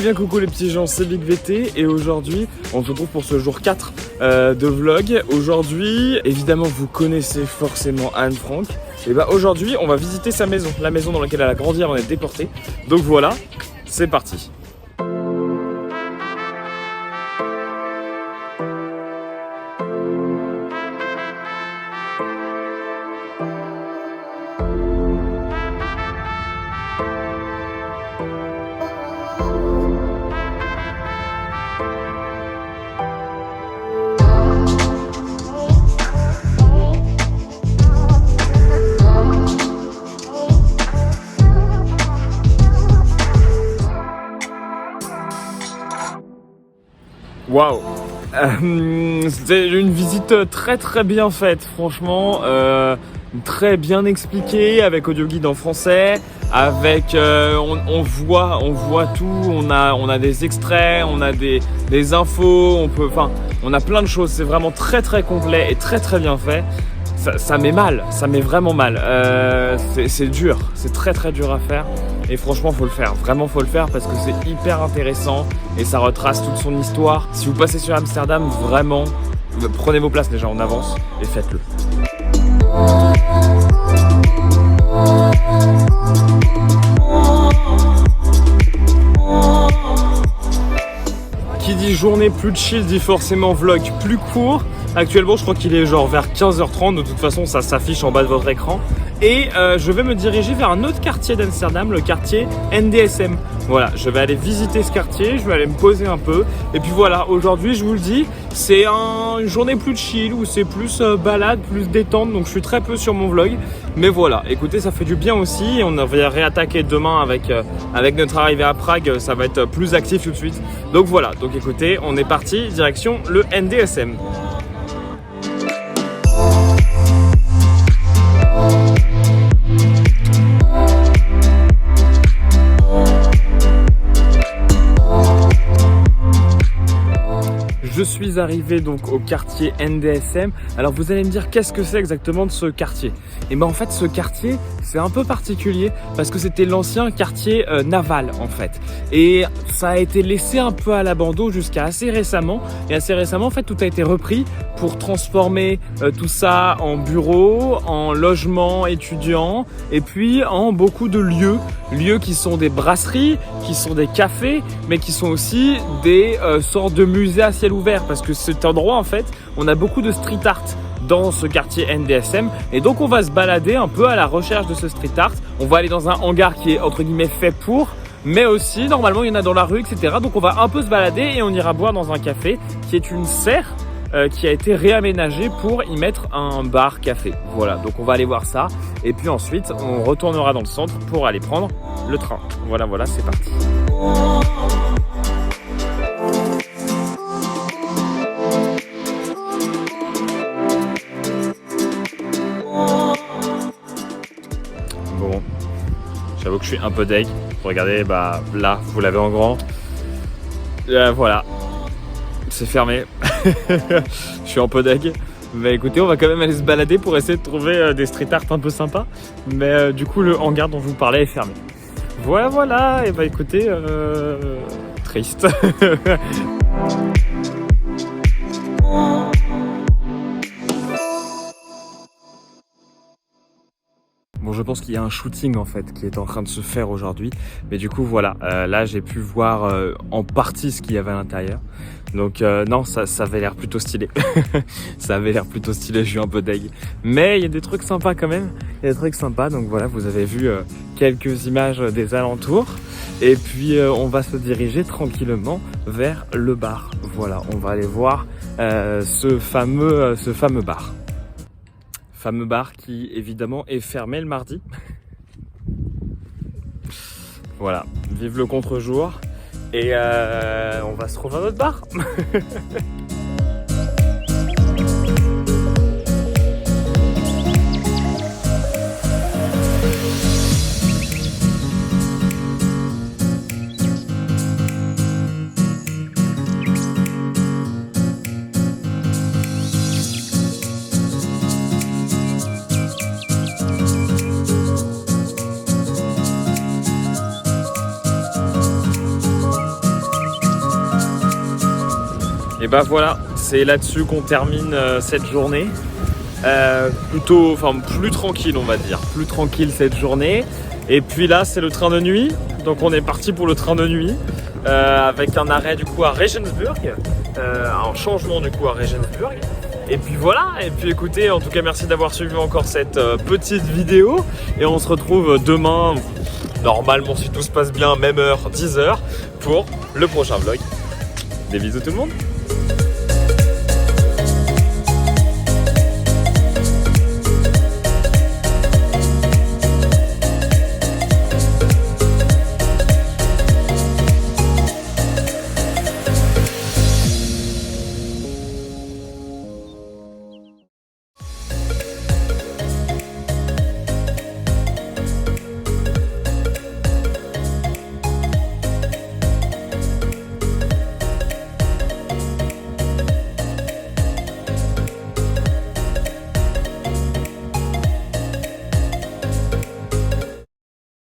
bien coucou les petits gens, c'est Big VT et aujourd'hui on se retrouve pour ce jour 4 de vlog. Aujourd'hui, évidemment vous connaissez forcément Anne Frank. Et bah aujourd'hui on va visiter sa maison, la maison dans laquelle elle a grandi avant d'être déportée. Donc voilà, c'est parti. Waouh, c'était une visite très bien faite, franchement, très bien expliquée, avec audio guide en français, avec on voit tout, on a des extraits, on a des infos, on a plein de choses, c'est vraiment très complet et très bien fait. Ça met mal, ça met vraiment mal, c'est dur, c'est très dur à faire et franchement faut le faire, vraiment faut le faire parce que c'est hyper intéressant et ça retrace toute son histoire. Si vous passez sur Amsterdam, vraiment, prenez vos places déjà en avance et faites-le. Qui dit journée plus chill dit forcément vlog plus court. Actuellement je crois qu'il est genre vers 15h30, de toute façon ça s'affiche en bas de votre écran. Et je vais me diriger vers un autre quartier d'Amsterdam, le quartier NDSM. Voilà, je vais aller visiter ce quartier, je vais aller me poser un peu. Et puis voilà, aujourd'hui je vous le dis, c'est une journée plus chill, où c'est plus balade, plus détente. Donc je suis très peu sur mon vlog. Mais voilà, écoutez, ça fait du bien aussi. Et on va réattaquer demain avec notre arrivée à Prague, ça va être plus actif tout de suite. Donc voilà, donc écoutez, on est parti, direction le NDSM. Je suis arrivé donc au quartier NDSM. Alors vous allez me dire qu'est-ce que c'est exactement de ce quartier? Et ben en fait ce quartier c'est un peu particulier parce que c'était l'ancien quartier naval en fait. Et ça a été laissé un peu à l'abandon jusqu'à assez récemment. Et assez récemment en fait tout a été repris pour transformer tout ça en bureaux, en logements étudiants et puis en beaucoup de lieux qui sont des brasseries, qui sont des cafés, mais qui sont aussi des sortes de musées à ciel ouvert parce que cet endroit en fait, on a beaucoup de street art dans ce quartier NDSM et donc on va se balader un peu à la recherche de ce street art. On va aller dans un hangar qui est entre guillemets fait pour, mais aussi normalement il y en a dans la rue, etc. Donc on va un peu se balader et on ira boire dans un café qui est une serre qui a été réaménagée pour y mettre un bar café. Voilà, donc on va aller voir ça et puis ensuite on retournera dans le centre pour aller prendre le train. Voilà, c'est parti. Bon, j'avoue que je suis un peu deg. Regardez, bah là, vous l'avez en grand. Voilà, c'est fermé. Je suis un peu deg. Mais écoutez, on va quand même aller se balader pour essayer de trouver des street art un peu sympas. Mais du coup, le hangar dont je vous parlais est fermé. Voilà, et bah écoutez, triste. Bon, je pense qu'il y a un shooting en fait qui est en train de se faire aujourd'hui. Mais du coup, voilà, là j'ai pu voir en partie ce qu'il y avait à l'intérieur. Donc non, ça avait l'air plutôt stylé. Ça avait l'air plutôt stylé, je suis un peu deg. Mais il y a des trucs sympas quand même. Il y a des trucs sympas, donc voilà, vous avez vu quelques images des alentours. Et puis on va se diriger tranquillement vers le bar. Voilà, on va aller voir ce fameux bar. Fameux bar qui évidemment est fermé le mardi. Voilà, vive le contre-jour et on va se trouver à notre bar. Et bah voilà, c'est là-dessus qu'on termine cette journée. Plus tranquille, on va dire. Plus tranquille cette journée. Et puis là, c'est le train de nuit. Donc on est parti pour le train de nuit. Avec un arrêt du coup à Regensburg. Un changement du coup à Regensburg. Et puis voilà, et puis écoutez, en tout cas merci d'avoir suivi encore cette petite vidéo. Et on se retrouve demain, normalement si tout se passe bien, même heure, 10h, pour le prochain vlog. Des bisous tout le monde.